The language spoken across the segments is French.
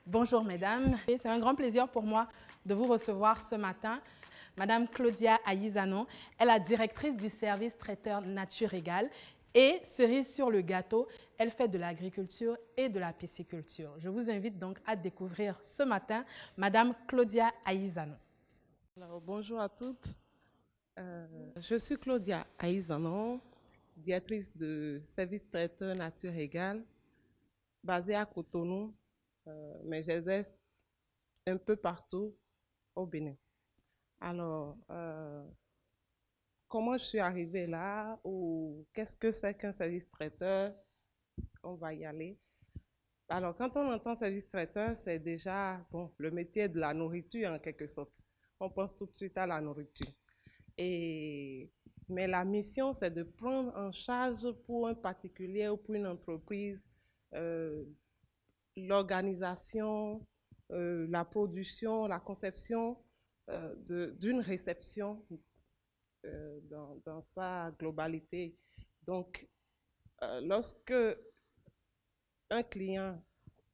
Bonjour mesdames, c'est un grand plaisir pour moi de vous recevoir ce matin. Madame Claudia Aïzanon est la directrice du service traiteur Nature Égale et cerise sur le gâteau, elle fait de l'agriculture et de la pisciculture. Je vous invite donc à découvrir ce matin Madame Claudia Aïzanon. Alors, bonjour à toutes. Je suis Claudia Aïzanon, directrice de service traiteur Nature Égale, basée à Cotonou, mais j'exerce un peu partout au Bénin. Alors, comment je suis arrivée là ou qu'est-ce que c'est qu'un service traiteur? On va y aller. Alors, quand on entend service traiteur, c'est déjà bon, le métier de la nourriture en quelque sorte. On pense tout de suite à la nourriture. Mais la mission, c'est de prendre en charge pour un particulier ou pour une entreprise euh, l'organisation, la production, la conception d'une réception dans sa globalité. Donc, lorsque un client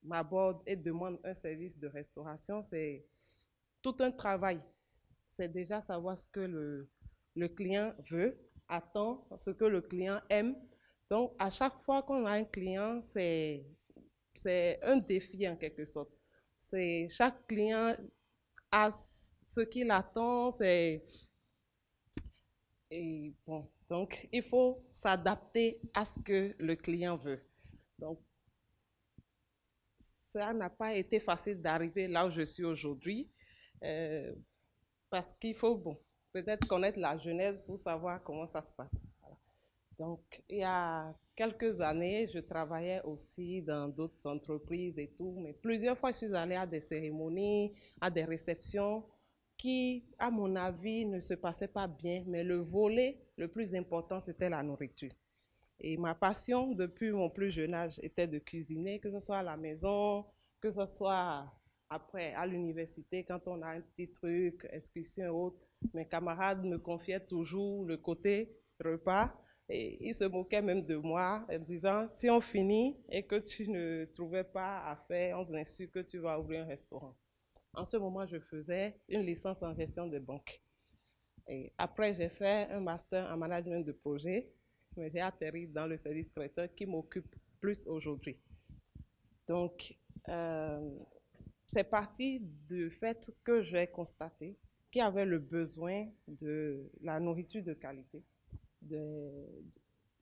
m'aborde et demande un service de restauration, c'est tout un travail. C'est déjà savoir ce que le client veut, attend, ce que le client aime. Donc, à chaque fois qu'on a un client, c'est un défi en quelque sorte. C'est chaque client a ce qu'il attend, et bon, donc il faut s'adapter à ce que le client veut. Donc, ça n'a pas été facile d'arriver là où je suis aujourd'hui. Euh, Parce qu'il faut, bon, peut-être connaître la genèse pour savoir comment ça se passe. Voilà. Donc, il y a quelques années, je travaillais aussi dans d'autres entreprises et tout, mais plusieurs fois, je suis allée à des cérémonies, à des réceptions qui, à mon avis, ne se passaient pas bien, mais le volet le plus important, c'était la nourriture. Et ma passion depuis mon plus jeune âge était de cuisiner, que ce soit à la maison, que ce soit après à l'université, quand on a un petit truc, excursion et autres. Mes camarades me confiaient toujours le côté repas et ils se moquaient même de moi en disant, si on finit et que tu ne trouvais pas à faire, on s'insulte que tu vas ouvrir un restaurant. En ce moment, je faisais une licence en gestion de banque. Et après, j'ai fait un master en management de projet, mais j'ai atterri dans le service traiteur qui m'occupe plus aujourd'hui. Donc, euh, c'est parti du fait que j'ai constaté qu'il y avait le besoin de la nourriture de qualité de,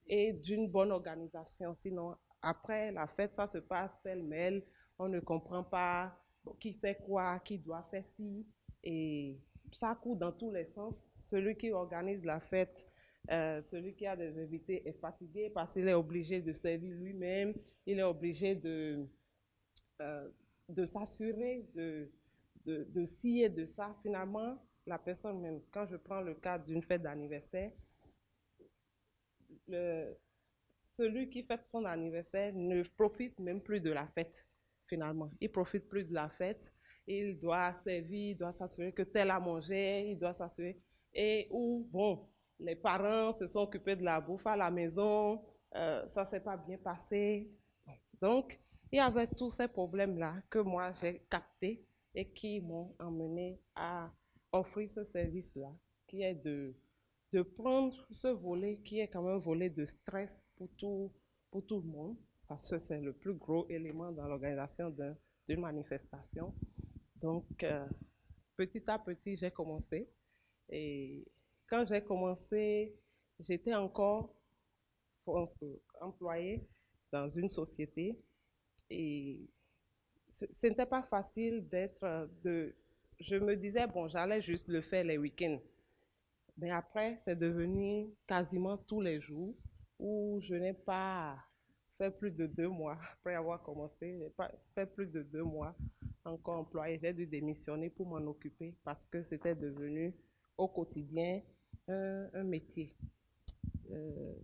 et d'une bonne organisation. Sinon, après la fête, ça se passe pêle-mêle, on ne comprend pas qui fait quoi, qui doit faire ci, et ça court dans tous les sens. Celui qui organise la fête, celui qui a des invités est fatigué parce qu'il est obligé de servir lui-même, il est obligé euh, de s'assurer de ci et de ça. Finalement, la personne même, quand je prends le cas d'une fête d'anniversaire, le, celui qui fête son anniversaire ne profite même plus de la fête, finalement. Il profite plus de la fête. Il doit servir, il doit s'assurer que tel a mangé, il doit s'assurer. Et où, bon, les parents se sont occupés de la bouffe à la maison, ça ne s'est pas bien passé. Donc, il y avait tous ces problèmes-là que moi j'ai captés et qui m'ont amené à offrir ce service-là, qui est de prendre ce volet qui est quand même un volet de stress pour tout le monde, parce que c'est le plus gros élément dans l'organisation d'une manifestation. Donc, petit à petit, j'ai commencé. Et quand j'ai commencé, j'étais encore employée dans une société et ce n'était pas facile je me disais, bon, j'allais juste le faire les week-ends. Mais après, c'est devenu quasiment tous les jours où je n'ai pas fait plus de 2 mois après avoir commencé. Je n'ai pas fait plus de 2 mois encore employé. J'ai dû démissionner pour m'en occuper parce que c'était devenu au quotidien un métier. Euh,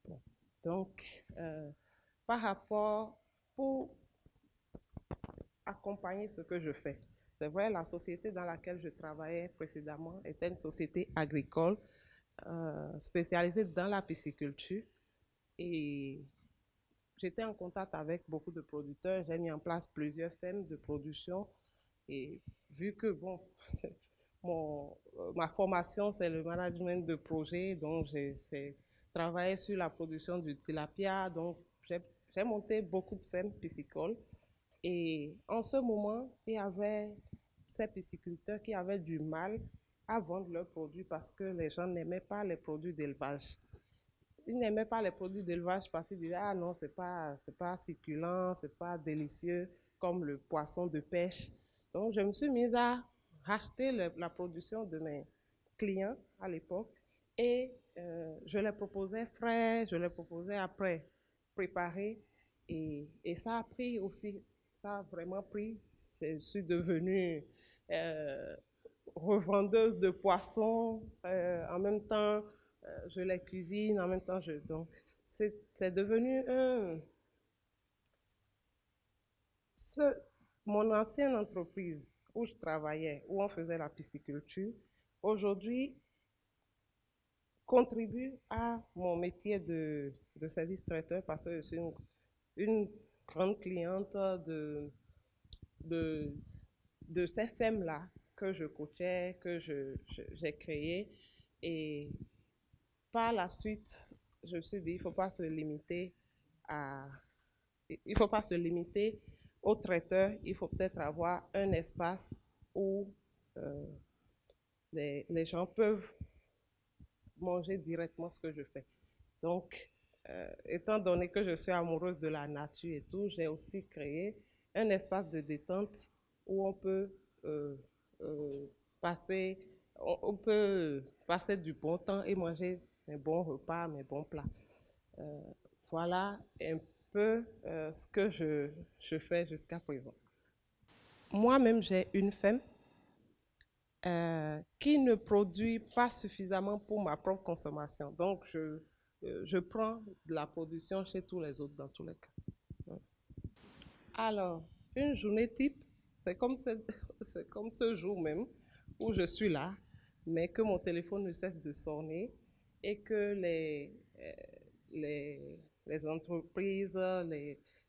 bon. Donc, par rapport, pour accompagner ce que je fais. C'est vrai, la société dans laquelle je travaillais précédemment était une société agricole spécialisée dans la pisciculture. Et j'étais en contact avec beaucoup de producteurs. J'ai mis en place plusieurs fermes de production. Et vu que, bon, ma formation, c'est le management de projet, donc j'ai travaillé sur la production du tilapia. Donc, j'ai monté beaucoup de fermes piscicoles. Et en ce moment, il y avait ces pisciculteurs qui avaient du mal à vendre leurs produits parce que les gens n'aimaient pas les produits d'élevage. Ils n'aimaient pas les produits d'élevage parce qu'ils disaient, ah non, c'est pas succulent, c'est pas délicieux comme le poisson de pêche. Donc, je me suis mise à racheter la production de mes clients à l'époque et je les proposais frais, je les proposais après préparés et ça a pris aussi, ça a vraiment pris. Je suis devenue euh, revendeuse de poissons en même temps je les cuisine, en même temps, donc, c'est devenu ce, mon ancienne entreprise où je travaillais, où on faisait la pisciculture, aujourd'hui contribue à mon métier de service traiteur parce que je suis une grande cliente de, de ces femmes-là que je coachais, que j'ai créées. Et par la suite, je me suis dit, il ne faut pas se limiter à, il faut pas se limiter au traiteur, il faut peut-être avoir un espace où euh, les gens peuvent manger directement ce que je fais. Donc, étant donné que je suis amoureuse de la nature et tout, j'ai aussi créé un espace de détente où on peut passer, on peut passer du bon temps et manger mes bons repas, mes bons plats. Euh, voilà un peu ce que je fais jusqu'à présent. Moi-même, j'ai une femme qui ne produit pas suffisamment pour ma propre consommation. Donc, je prends de la production chez tous les autres dans tous les cas. Alors, une journée type, c'est comme, c'est comme ce jour même où je suis là, mais que mon téléphone ne cesse de sonner et que les entreprises,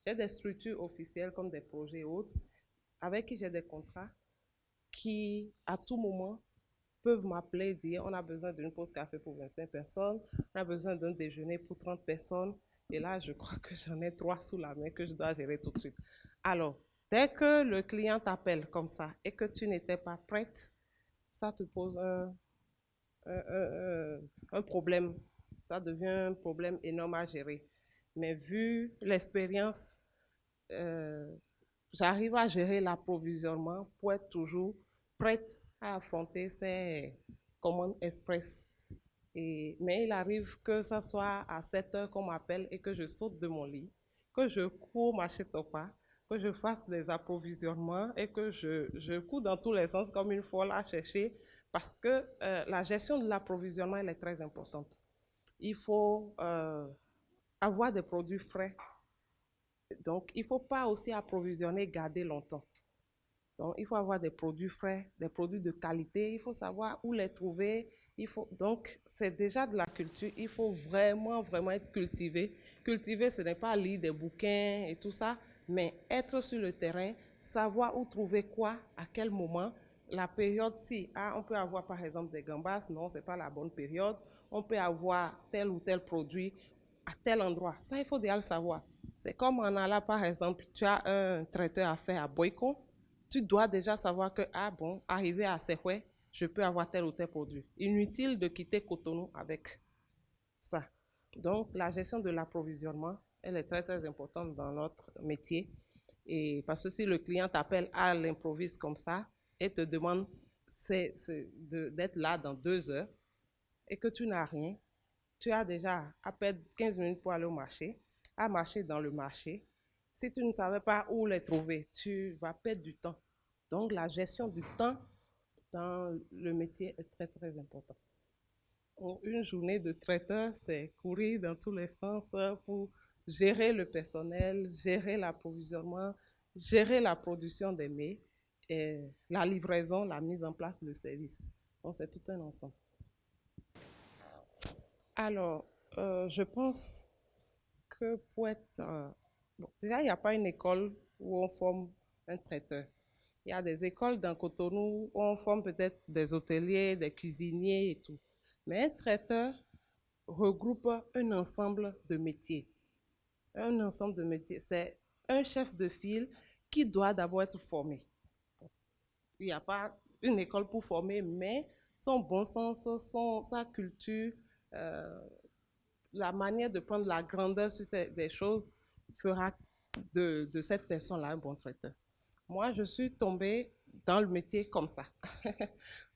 j'ai des structures officielles comme des projets et autres avec qui j'ai des contrats qui, à tout moment, peuvent m'appeler et dire on a besoin d'une pause café pour 25 personnes, on a besoin d'un déjeuner pour 30 personnes. Et là, je crois que j'en ai 3 sous la main que je dois gérer tout de suite. Alors, dès que le client t'appelle comme ça et que tu n'étais pas prête, ça te pose un problème. Ça devient un problème énorme à gérer. Mais vu l'expérience, j'arrive à gérer l'approvisionnement pour être toujours prête à affronter ces commandes express. Mais il arrive que ça soit à 7 heures qu'on m'appelle et que je saute de mon lit, que je cours marcher au pas, que je fasse des approvisionnements et que je cours dans tous les sens comme une folle à chercher parce que la gestion de l'approvisionnement, elle est très importante. Il faut avoir des produits frais. Donc, il ne faut pas aussi approvisionner, garder longtemps. Donc, il faut avoir des produits frais, des produits de qualité. Il faut savoir où les trouver. Donc, c'est déjà de la culture. Il faut vraiment, vraiment être cultivé. Cultiver, ce n'est pas lire des bouquins et tout ça, mais être sur le terrain, savoir où trouver quoi, à quel moment. La période, si on peut avoir par exemple des gambas, non, ce n'est pas la bonne période. On peut avoir tel ou tel produit à tel endroit. Ça, il faut déjà le savoir. C'est comme en allant, par exemple, tu as un traiteur à faire à Boyko, tu dois déjà savoir que, ah bon, arrivé à Sehwe, je peux avoir tel ou tel produit. Inutile de quitter Cotonou avec ça. Donc, la gestion de l'approvisionnement, elle est très, très importante dans notre métier. Et parce que si le client t'appelle à l'improviste comme ça et te demande d'être là dans 2 heures et que tu n'as rien, tu as déjà à perdre 15 minutes pour aller au marché, à marcher dans le marché. Si tu ne savais pas où les trouver, tu vas perdre du temps. Donc, la gestion du temps dans le métier est très, très importante. Une journée de traiteur, c'est courir dans tous les sens pour gérer le personnel, gérer l'approvisionnement, gérer la production des mets, et la livraison, la mise en place du service. Donc, c'est tout un ensemble. Alors, je pense que pour être... bon, déjà, il n'y a pas une école où on forme un traiteur. Il y a des écoles dans Cotonou où on forme peut-être des hôteliers, des cuisiniers et tout. Mais un traiteur regroupe un ensemble de métiers. Un ensemble de métiers. C'est un chef de file qui doit d'abord être formé. Il n'y a pas une école pour former, mais son bon sens, sa culture, euh, la manière de prendre la grandeur sur des choses fera de cette personne-là un bon traiteur. Moi, je suis tombée dans le métier comme ça.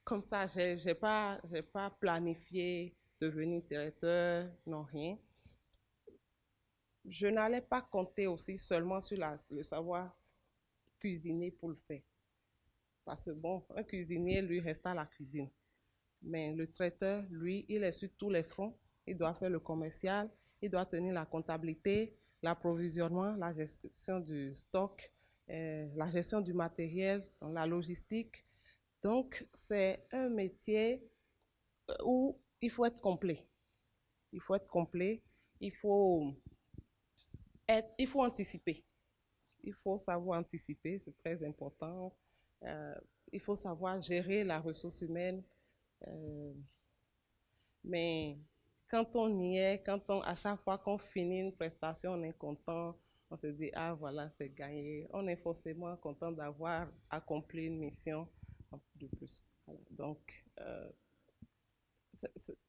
Comme ça, je n'ai pas planifié devenir traiteur, non, rien. Je n'allais pas compter aussi seulement sur le savoir cuisiner pour le faire. Parce que bon, un cuisinier, lui, reste à la cuisine. Mais le traiteur, lui, il est sur tous les fronts. Il doit faire le commercial, il doit tenir la comptabilité, l'approvisionnement, la gestion du stock, la gestion du matériel, la logistique. Donc, c'est un métier où il faut être complet. Il faut être complet, il faut anticiper. Il faut savoir anticiper, c'est très important. Il faut savoir gérer la ressource humaine. Mais quand on y est, à chaque fois qu'on finit une prestation, on est content, on se dit, ah voilà, c'est gagné. On est forcément content d'avoir accompli une mission de plus. Voilà. Donc,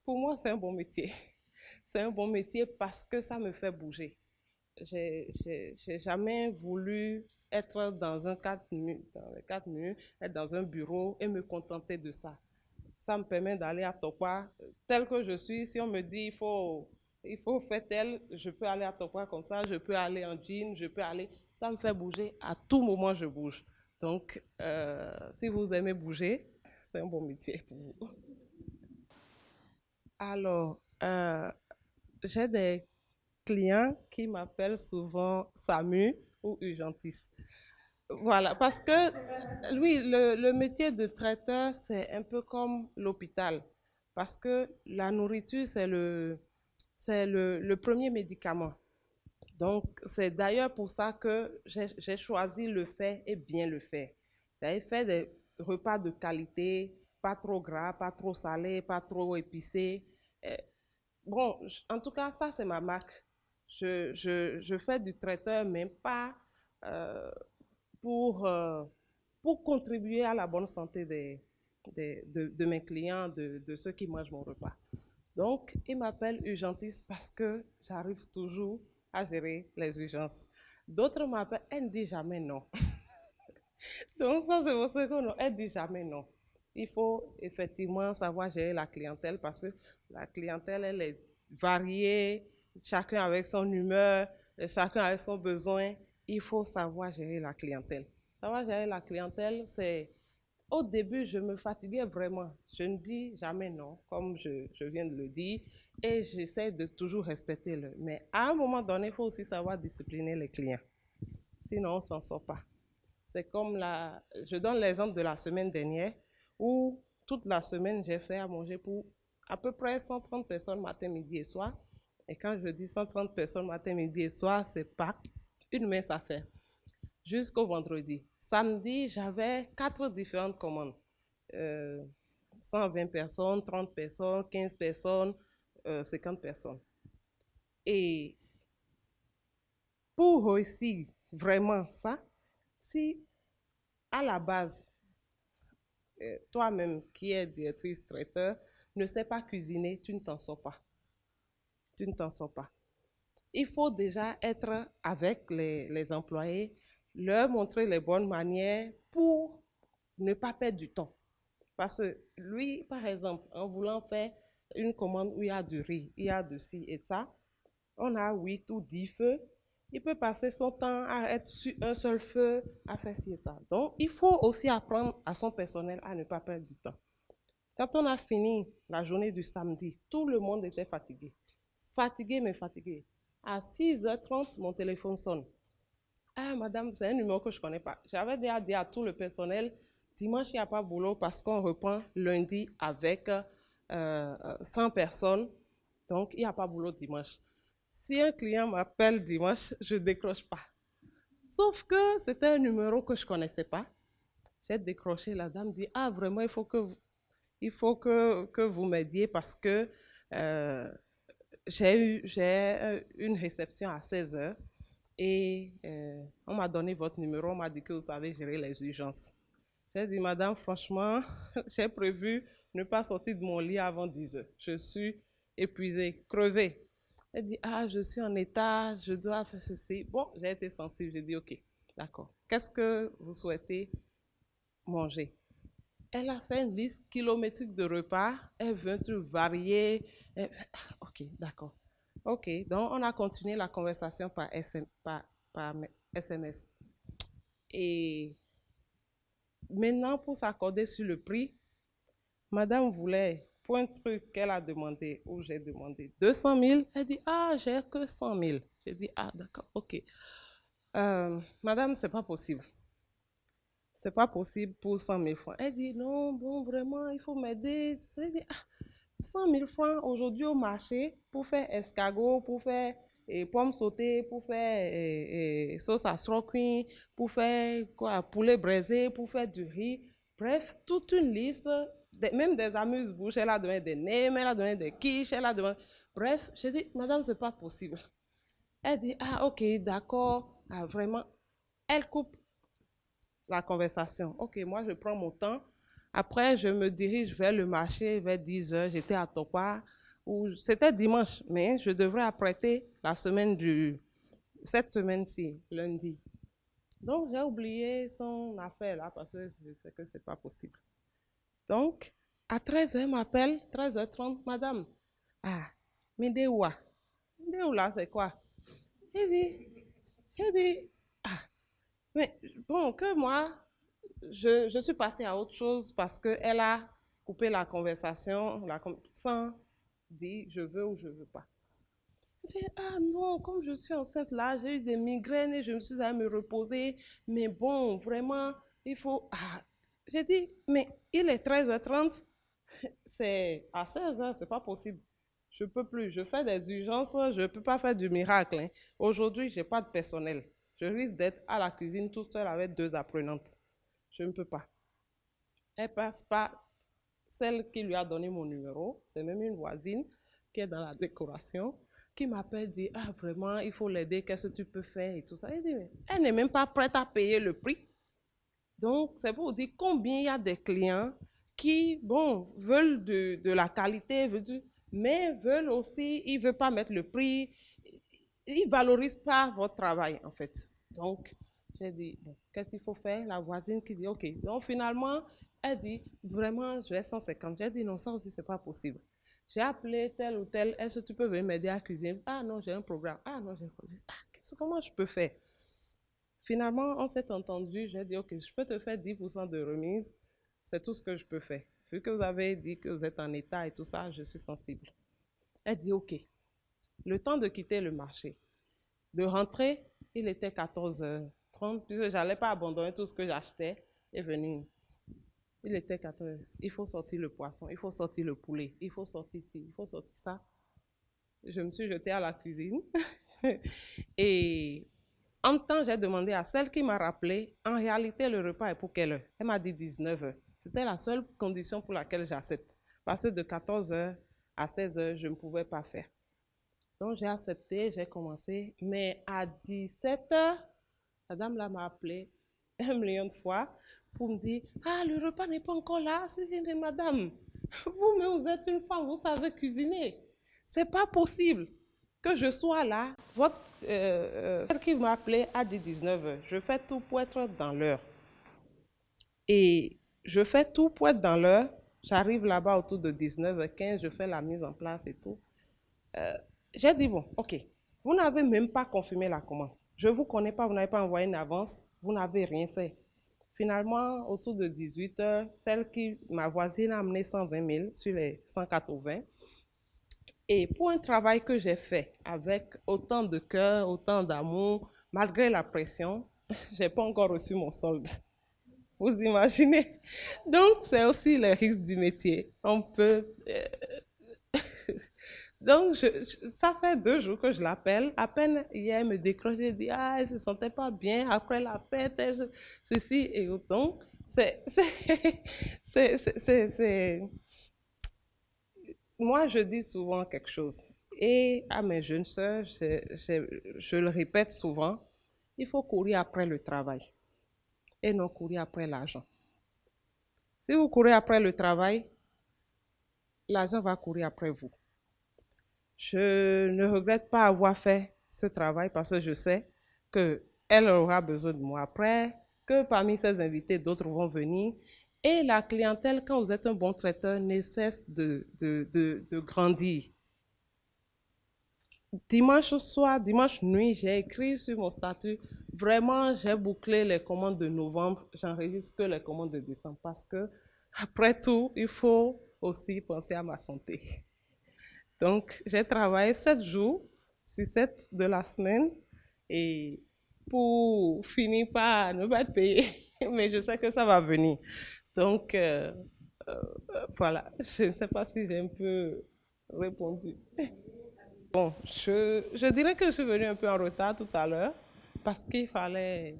pour moi, c'est un bon métier. C'est un bon métier parce que ça me fait bouger. J'ai jamais voulu être dans un 4 minutes, être dans un bureau et me contenter de ça. Ça me permet d'aller à Tokwa, tel que je suis. Si on me dit il faut faire tel, je peux aller à Tokwa comme ça, je peux aller en jean, ça me fait bouger. À tout moment, je bouge. Donc, si vous aimez bouger, c'est un bon métier pour vous. Alors, j'ai des clients qui m'appellent souvent Samu ou Urgentis. Voilà, parce que oui, le métier de traiteur, c'est un peu comme l'hôpital. Parce que la nourriture, c'est le premier médicament. Donc, c'est d'ailleurs pour ça que j'ai choisi le faire et bien le faire. J'ai fait des repas de qualité, pas trop gras, pas trop salé, pas trop épicé. Bon, en tout cas, ça, c'est ma marque. Je fais du traiteur, mais pas pour, pour contribuer à la bonne santé de mes clients, de ceux qui mangent mon repas. Donc, ils m'appellent Urgentis parce que j'arrive toujours à gérer les urgences. D'autres m'appellent, elle ne dit jamais non. Donc, ça, c'est pour ça qu'elle ne dit jamais non. Il faut effectivement savoir gérer la clientèle parce que la clientèle, elle est variée, chacun avec son humeur, chacun avec son besoin. Il faut savoir gérer la clientèle. Savoir gérer la clientèle, c'est... Au début, je me fatiguais vraiment. Je ne dis jamais non, comme je viens de le dire, et j'essaie de toujours respecter le. Mais à un moment donné, il faut aussi savoir discipliner les clients. Sinon, on ne s'en sort pas. C'est comme je donne l'exemple de la semaine dernière, où toute la semaine, j'ai fait à manger pour à peu près 130 personnes matin, midi et soir. Et quand je dis 130 personnes matin, midi et soir, ce n'est pas une mince affaire. Jusqu'au vendredi. Samedi, j'avais 4 différentes commandes. 120 personnes, 30 personnes, 15 personnes, 50 personnes. Et pour réussir vraiment ça, si à la base, toi-même qui es directrice traiteur, ne sais pas cuisiner, tu ne t'en sors pas. Tu ne t'en sors pas. Il faut déjà être avec les employés, leur montrer les bonnes manières pour ne pas perdre du temps. Parce que lui, par exemple, en voulant faire une commande où il y a du riz, il y a de ci et ça, on a 8 ou 10 feux, il peut passer son temps à être sur un seul feu, à faire ci et ça. Donc, il faut aussi apprendre à son personnel à ne pas perdre du temps. Quand on a fini la journée du samedi, tout le monde était fatigué. Fatigué, mais fatigué. À 6h30, mon téléphone sonne. Ah, madame, c'est un numéro que je ne connais pas. J'avais déjà dit à tout le personnel, dimanche, il n'y a pas boulot parce qu'on reprend lundi avec 100 personnes. Donc, il n'y a pas boulot dimanche. Si un client m'appelle dimanche, je ne décroche pas. Sauf que c'était un numéro que je ne connaissais pas. J'ai décroché, la dame dit, ah vraiment, il faut que vous m'aidiez parce que j'ai une réception à 16 heures et on m'a donné votre numéro, on m'a dit que vous savez gérer les urgences. J'ai dit, madame, franchement, j'ai prévu ne pas sortir de mon lit avant 10 heures. Je suis épuisée, crevée. Elle dit, ah, je suis en état, je dois faire ceci. Bon, j'ai été sensible, j'ai dit, ok, d'accord. Qu'est-ce que vous souhaitez manger? Elle a fait une liste kilométrique de repas, elle veut un truc varié. Ok, d'accord. Ok, donc on a continué la conversation par SMS. Et maintenant, pour s'accorder sur le prix, madame voulait, pour un truc qu'elle a demandé, ou j'ai demandé 200 000, elle dit, ah, j'ai que 100 000. J'ai dit, ah, d'accord, ok. Madame, c'est pas possible. C'est pas possible pour 100 000 francs. Elle dit, non, bon, vraiment, il faut m'aider. Elle dit, ah, 100 000 francs aujourd'hui au marché pour faire escargot, pour faire pommes sautées, pour faire sauce à srocking, pour faire quoi, poulet braisé, pour faire du riz. Bref, toute une liste, même des amuse-bouches. Elle a donné des nems, elle a donné des quiches, elle a donné... Bref, j'ai dit, madame, c'est pas possible. Elle dit, ah, ok, d'accord, ah, vraiment. Elle coupe la conversation. Ok, moi, je prends mon temps. Après, je me dirige vers le marché vers 10 heures. J'étais à Topa. C'était dimanche, mais je devrais apprêter la semaine cette semaine-ci, lundi. Donc, j'ai oublié son affaire là parce que je sais que ce n'est pas possible. Donc, à 13 heures, elle m'appelle, 13h30, madame. Ah, Midewa. Midewa, c'est quoi? J'ai dit, ah, mais bon, que moi, je suis passée à autre chose parce qu'elle a coupé la conversation sans dire je veux ou je ne veux pas. Je dis, ah non, comme je suis enceinte là, j'ai eu des migraines et je me suis allée me reposer. Mais bon, vraiment, il faut... Ah. J'ai dit, mais il est 13h30, c'est à 16h, c'est pas possible. Je ne peux plus, je fais des urgences, je ne peux pas faire du miracle. Hein. Aujourd'hui, je n'ai pas de personnel. Je risque d'être à la cuisine toute seule avec 2 apprenantes. Je ne peux pas. Elle passe par celle qui lui a donné mon numéro. C'est même une voisine qui est dans la décoration, qui m'appelle, dit, ah vraiment, il faut l'aider, qu'est-ce que tu peux faire et tout ça. Elle n'est même pas prête à payer le prix. Donc, c'est pour vous dire combien il y a des clients qui, bon, veulent de la qualité, mais veulent aussi, ils ne veulent pas mettre le prix, ils ne valorisent pas votre travail, en fait. Donc, j'ai dit, bon, qu'est-ce qu'il faut faire? La voisine qui dit, OK. Donc, finalement, elle dit, vraiment, je vais 150. J'ai dit, non, ça aussi, ce n'est pas possible. J'ai appelé tel ou tel, est-ce que tu peux venir m'aider à cuisiner? Ah non, j'ai un programme. Ah non, j'ai un programme. Ah, comment je peux faire? Finalement, on s'est entendu, j'ai dit, OK, je peux te faire 10% de remise. C'est tout ce que je peux faire. Vu que vous avez dit que vous êtes en état et tout ça, je suis sensible. Elle dit, OK. Le temps de quitter le marché, de rentrer, il était 14h30, puisque je n'allais pas abandonner tout ce que j'achetais et venir. Il était 14h. Il faut sortir le poisson, il faut sortir le poulet, il faut sortir ci, il faut sortir ça. Je me suis jetée à la cuisine. Et en même temps, j'ai demandé à celle qui m'a rappelé, en réalité, le repas est pour quelle heure? Elle m'a dit 19h. C'était la seule condition pour laquelle j'accepte. Parce que de 14h à 16h, je ne pouvais pas faire. Donc, j'ai accepté, j'ai commencé. Mais à 17h, la dame là m'a appelé 1 million de fois pour me dire, ah, le repas n'est pas encore là. Je dis, mais madame, vous êtes une femme, vous savez cuisiner. C'est pas possible que je sois là. Celle qui m'a appelé a dit 19h. Je fais tout pour être dans l'heure. Et je fais tout pour être dans l'heure. J'arrive là-bas autour de 19h15, je fais la mise en place et tout. J'ai dit, bon, OK, vous n'avez même pas confirmé la commande. Je ne vous connais pas, vous n'avez pas envoyé une avance, vous n'avez rien fait. Finalement, autour de 18h, ma voisine a amené 120 000 sur les 180. Et pour un travail que j'ai fait avec autant de cœur, autant d'amour, malgré la pression, je n'ai pas encore reçu mon solde. Vous imaginez? Donc, c'est aussi le risque du métier. On peut Donc, ça fait 2 jours que je l'appelle. À peine hier, elle me décroche, elle dit, ah, elle ne se sentait pas bien après la fête, ceci et autant. Moi, je dis souvent quelque chose. Et à mes jeunes sœurs, je le répète souvent, il faut courir après le travail et non courir après l'argent. Si vous courez après le travail, l'argent va courir après vous. Je ne regrette pas avoir fait ce travail parce que je sais qu'elle aura besoin de moi après, que parmi ses invités, d'autres vont venir. Et la clientèle, quand vous êtes un bon traiteur, ne cesse de grandir. Dimanche soir, dimanche nuit, j'ai écrit sur mon statut, vraiment, j'ai bouclé les commandes de novembre, j'enregistre que les commandes de décembre parce que, après tout, il faut aussi penser à ma santé. Donc, j'ai travaillé 7 jours sur 7 de la semaine et pour finir par ne pas être payé, mais je sais que ça va venir. Donc, voilà, je ne sais pas si j'ai un peu répondu. Bon, je dirais que je suis venue un peu en retard tout à l'heure parce qu'il fallait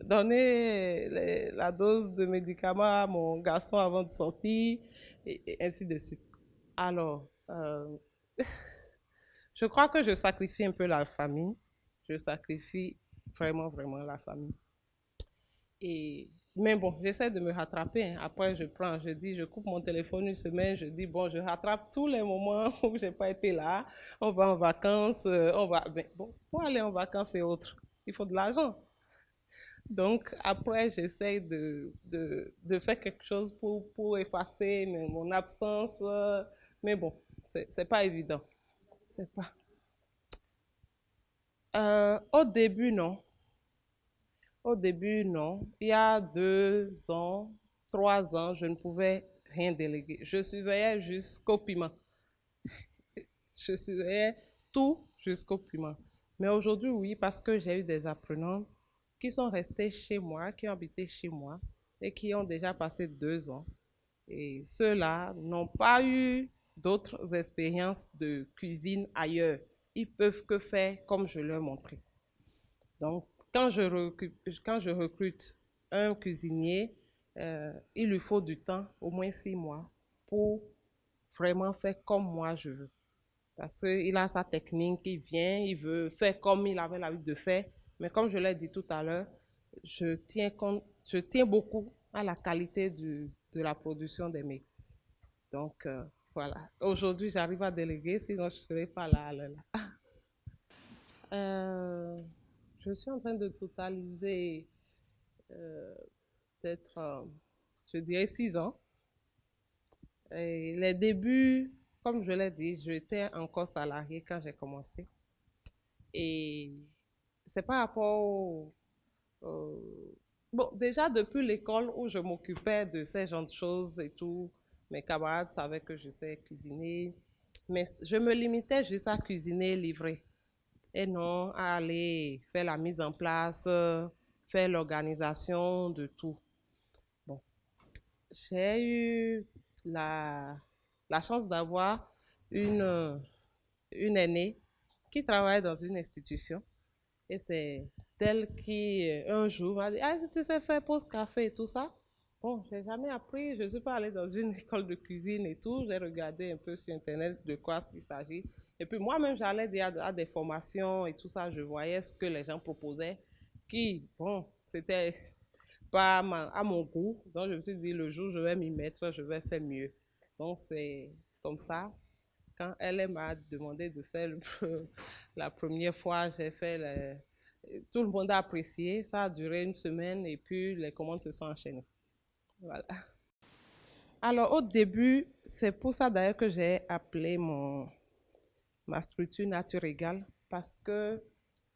donner la dose de médicaments à mon garçon avant de sortir et ainsi de suite. Alors, je crois que je sacrifie un peu la famille. Je sacrifie vraiment, vraiment la famille. Mais bon, j'essaie de me rattraper, hein. Après, je coupe mon téléphone une semaine, je dis, bon, je rattrape tous les moments où je n'ai pas été là. On va en vacances, Mais bon, pour aller en vacances et autres, il faut de l'argent. Donc, après, j'essaie de faire quelque chose pour effacer mon absence. Mais bon, c'est pas évident. C'est pas. Au début, non. Au début, non. Il y a 2 ans, 3 ans, je ne pouvais rien déléguer. Je surveillais jusqu'au piment. Je surveillais tout jusqu'au piment. Mais aujourd'hui, oui, parce que j'ai eu des apprenants qui sont restés chez moi, qui ont habité chez moi et qui ont déjà passé 2 ans. Et ceux-là n'ont pas eu d'autres expériences de cuisine ailleurs. Ils peuvent que faire comme je leur ai montré. Donc, quand je recrute un cuisinier, il lui faut du temps, au moins 6 mois, pour vraiment faire comme moi je veux. Parce qu'il a sa technique, il vient, il veut faire comme il avait l'habitude de faire. Mais comme je l'ai dit tout à l'heure, je tiens beaucoup à la qualité de la production des mets. Donc, voilà. Aujourd'hui, j'arrive à déléguer, sinon je ne serais pas là. Je suis en train de totaliser peut-être, je dirais 6 ans. Et les débuts, comme je l'ai dit, j'étais encore salariée quand j'ai commencé. Et c'est par rapport Bon, déjà depuis l'école où je m'occupais de ces genres de choses et tout, mes camarades savaient que je sais cuisiner, mais je me limitais juste à cuisiner, livrer, et non à aller faire la mise en place, faire l'organisation de tout. Bon, j'ai eu la chance d'avoir une aînée qui travaille dans une institution. Et c'est elle qui, un jour, m'a dit, ah, si tu sais faire pause café et tout ça. Bon, je n'ai jamais appris, je ne suis pas allée dans une école de cuisine et tout. J'ai regardé un peu sur Internet de quoi il s'agit. Et puis moi-même, j'allais à des formations et tout ça. Je voyais ce que les gens proposaient qui, bon, c'était pas à mon goût. Donc, je me suis dit, le jour où je vais m'y mettre, je vais faire mieux. Donc, c'est comme ça. Quand elle m'a demandé de faire la première fois, j'ai fait tout le monde a apprécié. Ça a duré une semaine et puis les commandes se sont enchaînées. Voilà. Alors, au début, c'est pour ça d'ailleurs que j'ai appelé ma structure Nature Égale parce que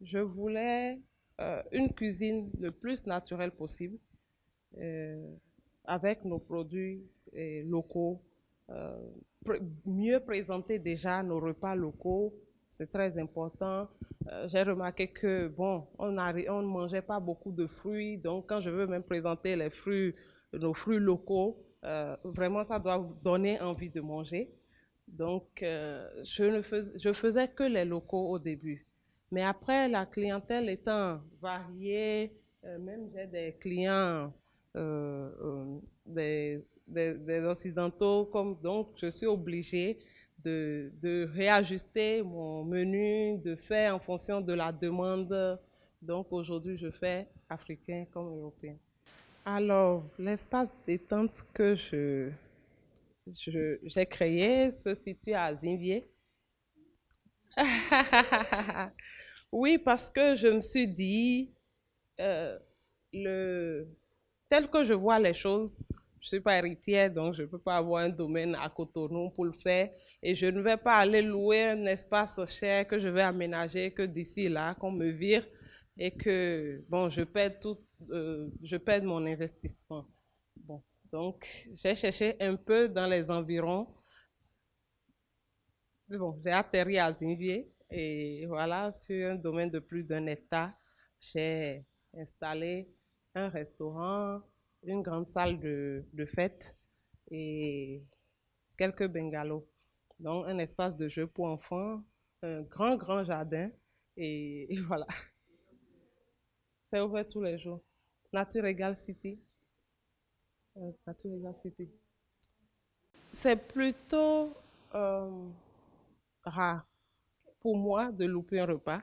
je voulais une cuisine le plus naturelle possible avec nos produits locaux, mieux présenter déjà nos repas locaux, c'est très important. J'ai remarqué que, bon, on ne mangeait pas beaucoup de fruits, donc quand je veux même présenter nos fruits locaux, vraiment ça doit vous donner envie de manger. Donc, je faisais que les locaux au début. Mais après, la clientèle étant variée, même j'ai des clients, des occidentaux, donc je suis obligée de réajuster mon menu, de faire en fonction de la demande. Donc aujourd'hui, je fais africain comme européen. Alors, l'espace détente que j'ai créé se situe à Zinvier. Oui, parce que je me suis dit, euh, tel que je vois les choses, je ne suis pas héritière, donc je ne peux pas avoir un domaine à Cotonou pour le faire. Et je ne vais pas aller louer un espace cher que je vais aménager que d'ici là, qu'on me vire et que, bon, je perds mon investissement. Bon, donc, j'ai cherché un peu dans les environs. Bon, j'ai atterri à Zinvier et voilà, sur un domaine de plus d'un hectare, j'ai installé un restaurant, une grande salle de fête et quelques bungalows. Donc, un espace de jeu pour enfants, un grand jardin et voilà, c'est ouvert tous les jours. Nature Egal City. Nature Egal City. C'est plutôt rare pour moi de louper un repas,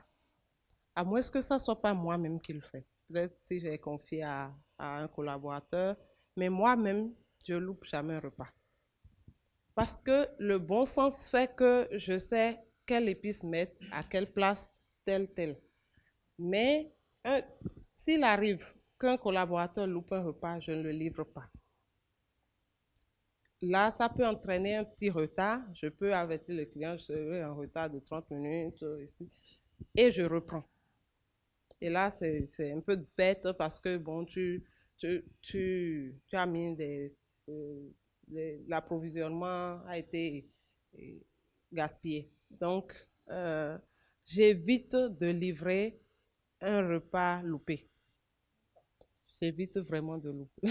à moins que ça ne soit pas moi-même qui le fais. Peut-être si j'ai confié à un collaborateur, mais moi-même, je ne loupe jamais un repas. Parce que le bon sens fait que je sais quelle épice mettre, à quelle place, tel. Mais s'il arrive qu'un collaborateur loupe un repas, je ne le livre pas. Là, ça peut entraîner un petit retard. Je peux avertir le client, je serai en retard de 30 minutes ici, et je reprends. Et là, c'est un peu bête parce que, bon, tu as mis l'approvisionnement a été gaspillé. Donc, j'évite de livrer un repas loupé. J'évite vraiment de louper.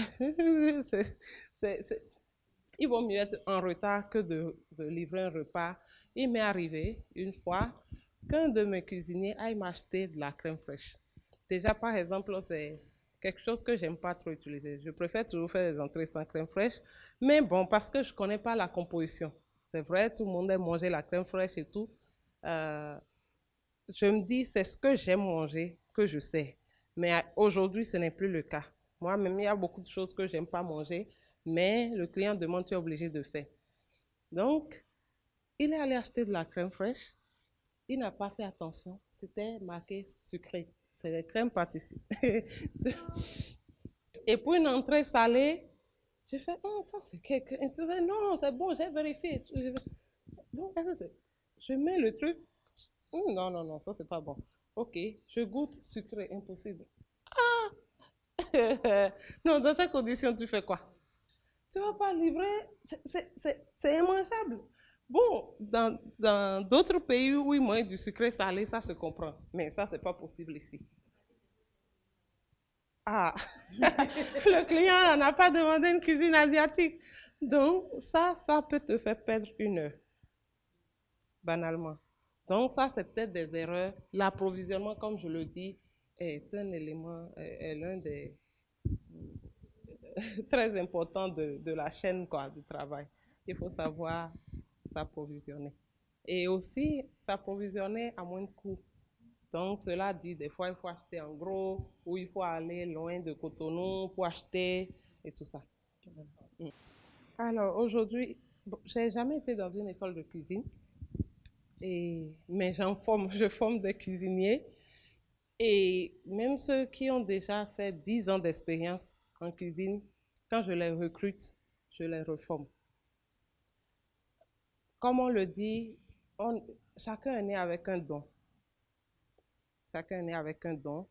Il vaut mieux être en retard que de livrer un repas. Il m'est arrivé une fois qu'un de mes cuisiniers aille m'acheter de la crème fraîche. Déjà, par exemple, c'est quelque chose que j'aime pas trop utiliser. Je préfère toujours faire des entrées sans crème fraîche. Mais bon, parce que je connais pas la composition. C'est vrai, tout le monde aime manger la crème fraîche et tout. Je me dis, c'est ce que j'aime manger, que je sais. Mais aujourd'hui, ce n'est plus le cas. Moi-même, il y a beaucoup de choses que j'aime pas manger, mais le client demande, tu es obligé de faire. Donc, il est allé acheter de la crème fraîche. Il n'a pas fait attention. C'était marqué sucré. C'est les crèmes pâtissières. Et pour une entrée salée, j'ai fait, oh, ça c'est quelque... Et tu dis, non, c'est bon, j'ai vérifié. Donc, je mets le truc. Non, ça c'est pas bon. Ok, je goûte sucré, impossible. Non, dans ces conditions, tu fais quoi? Tu vas pas livrer, c'est immangeable. Bon, dans d'autres pays où ils mangent du sucré salé, ça se comprend. Mais ça, c'est pas possible ici. Ah, le client n'a pas demandé une cuisine asiatique. Donc, ça peut te faire perdre une heure, banalement. Donc, ça, c'est peut-être des erreurs. L'approvisionnement, comme je le dis, est un élément, est l'un des très importants de la chaîne quoi, du travail. Il faut savoir s'approvisionner. Et aussi, s'approvisionner à moins de coûts. Donc, cela dit, des fois, il faut acheter en gros ou il faut aller loin de Cotonou pour acheter et tout ça. Alors, aujourd'hui, bon, je n'ai jamais été dans une école de cuisine, mais je forme des cuisiniers. Et même ceux qui ont déjà fait 10 ans d'expérience en cuisine, quand je les recrute, je les reforme. Comme on le dit, chacun est né avec un don. Chacun est né avec un don.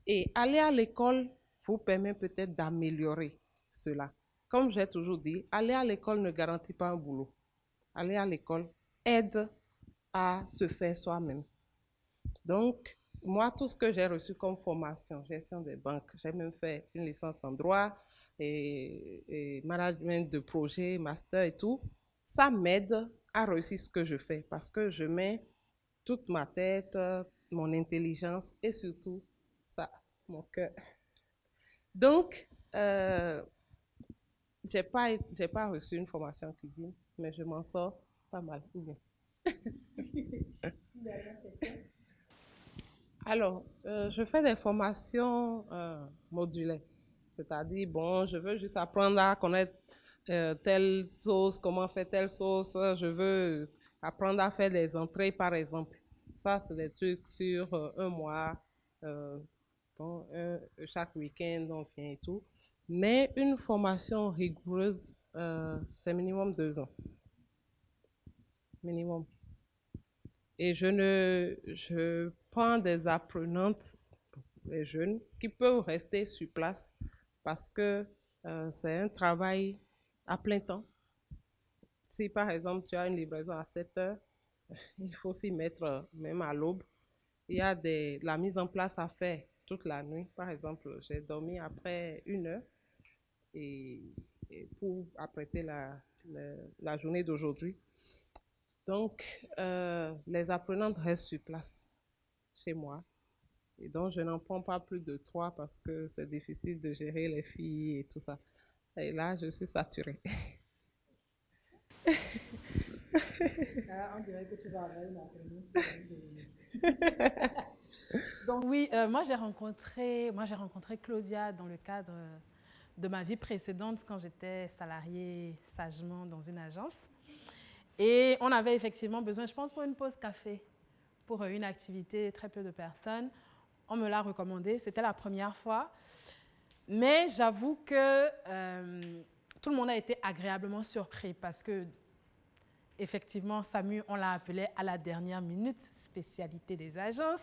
Et aller à l'école vous permet peut-être d'améliorer cela. Comme j'ai toujours dit, aller à l'école ne garantit pas un boulot. Aller à l'école aide à se faire soi-même. Donc, moi, tout ce que j'ai reçu comme formation, gestion des banques, j'ai même fait une licence en droit et management de projet, master et tout, ça m'aide à réussir ce que je fais parce que je mets toute ma tête, mon intelligence et surtout ça, mon cœur. Donc, j'ai pas reçu une formation en cuisine, mais je m'en sors pas mal. Ou bien. Alors, je fais des formations modulaires. C'est-à-dire, bon, je veux juste apprendre à connaître telle sauce, comment faire telle sauce. Je veux apprendre à faire des entrées, par exemple. Ça, c'est des trucs sur un mois. euh, bon, chaque week-end, on vient et tout. Mais une formation rigoureuse, c'est minimum 2 ans. Minimum. Et je prends des apprenantes, les jeunes, qui peuvent rester sur place parce que c'est un travail à plein temps. Si par exemple tu as une livraison à 7 heures, il faut s'y mettre même à l'aube. Il y a la mise en place à faire toute la nuit. Par exemple, j'ai dormi après 1 heure et, pour apprêter la journée d'aujourd'hui. Donc, les apprenantes restent sur place chez moi. Et donc, je n'en prends pas plus de 3 parce que c'est difficile de gérer les filles et tout ça. Et là, je suis saturée. On dirait que tu vas avoir une Donc oui, moi j'ai rencontré Claudia dans le cadre de ma vie précédente quand j'étais salariée sagement dans une agence. Et on avait effectivement besoin, je pense, pour une pause café, pour une activité, très peu de personnes. On me l'a recommandé, c'était la première fois. Mais j'avoue que tout le monde a été agréablement surpris parce que, effectivement, Samu, on l'a appelé à la dernière minute, spécialité des agences.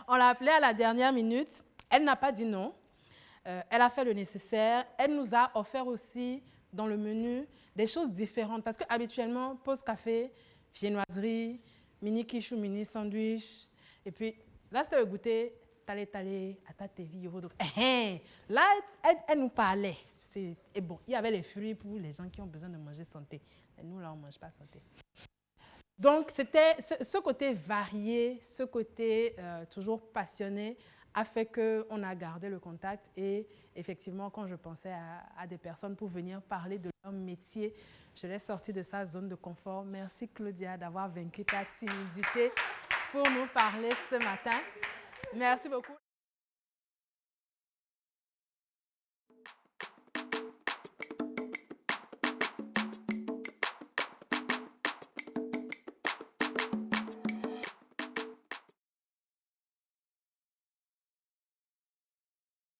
On l'a appelée à la dernière minute. Elle n'a pas dit non. Elle a fait le nécessaire. Elle nous a offert aussi dans le menu des choses différentes. Parce qu'habituellement, pause café, viennoiserie, mini quiche ou mini sandwich. Et puis, là, c'était le goûter talé, à ta TV. Donc, là, elle nous parlait. Et bon, il y avait les fruits pour les gens qui ont besoin de manger santé. Et nous, là, on ne mange pas santé. Donc, c'était ce côté varié, ce côté toujours passionné a fait qu'on a gardé le contact. Et effectivement, quand je pensais à des personnes pour venir parler de leur métier, je l'ai sorti de sa zone de confort. Merci Claudia d'avoir vaincu ta timidité pour nous parler ce matin. Merci beaucoup.